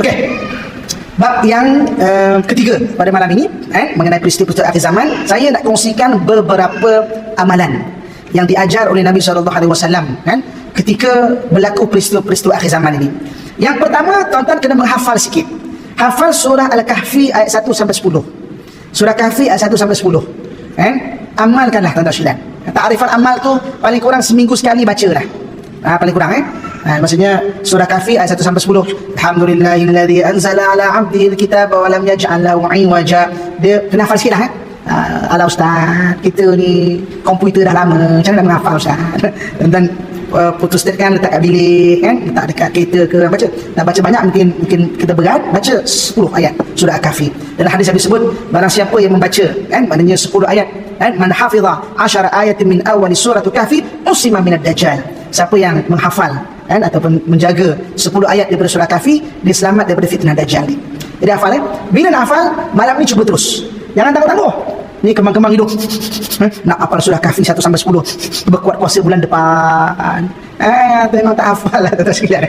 Okey. Bab yang ketiga pada malam ini mengenai peristiwa-peristiwa akhir zaman, saya nak kongsikan beberapa amalan yang diajar oleh Nabi SAW ketika berlaku peristiwa-peristiwa akhir zaman ini. Yang pertama, tuan-tuan kena menghafal sikit. Hafal surah Al-Kahfi ayat 1 sampai 10. Surah Kahfi ayat 1 sampai 10. Amalkanlah tuan-tuan sekalian. Ta'rifan amal tu paling kurang seminggu sekali baca dah. Paling kurang maksudnya surah Kahfi ayat 1 sampai 10. Alhamdulillahilladzi anzala ala 'abdihi alkitaba wa lam yaj'al lahu 'iwaja. Dia kena hafal sikitlah ala ustaz, kita ni komputer dah lama, macam mana nak menghafal ustaz? Dan putus kan letak kat bilik letak dekat kereta ke, baca. Nak baca banyak mungkin kita berat, baca 10 ayat surah Al-Kahfi. Dalam hadis Nabi sebut, barang siapa yang membaca maknanya 10 ayat, man hafiza 10 ayatin min awal surah Al-Kahfi usima minad dajjal. Siapa yang menghafal ataupun menjaga 10 ayat daripada surah Kahfi, dia selamat daripada fitnah dajjal ni. Jadi hafal bila nak hafal, malam ni cuba terus, jangan tangguh-tangguh. Ni kembang-kembang hidup nak hafal surah Kahfi 1 sampai 10 berkuat kuasa bulan depan. Memang tak hafal lah tuan-tuan sekalian.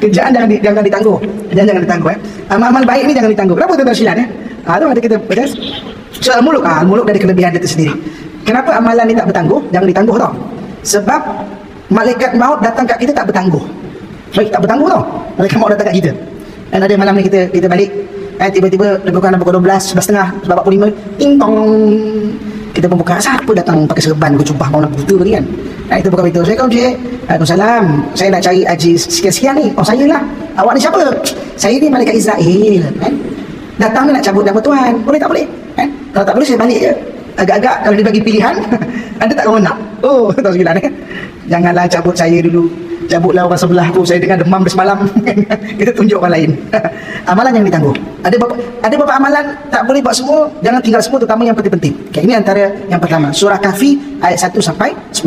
Kerjaan jangan ditangguh. Jangan ditangguh amal-amal baik ni jangan ditangguh. Kenapa tuan-tuan sekalian tu ada kita soal muluk. Muluk dari kelebihan dia tersendiri. Kenapa amalan ni tak bertangguh? Jangan ditangguh tau. Sebab malaikat maut datang kat kita tak bertangguh. Baik, tak bertangguh tau. Malaikat maut datang kat kita. Dan ada malam ni kita balik, tiba-tiba lebih kurang pukul 12, 11.30, 45, ting tong. Kita pun buka, siapa datang pakai serban ke jubah mau nak buta ni kan. Kita buka pintu. Assalamualaikum cik. Waalaikumsalam. Saya nak cari haji sekian-sekian ni. Oh, saya lah. Awak ni siapa? Saya ni malaikat Israel. Datang ni nak cabut nama tuan. Boleh tak boleh? Kalau tak boleh saya balik je. Agak-agak kalau dia bagi pilihan anda tak tahu nak. Oh, tahu sekalian janganlah cabut saya dulu. Cabutlah orang sebelah tu, saya dengan demam semalam. Kita tunjuk orang lain. Amalan yang ditangguh. Ada beberapa amalan tak boleh buat semua, jangan tinggal semua, terutama yang penting-penting. Okay, ini antara yang pertama, surah Kahfi ayat 1 sampai 10.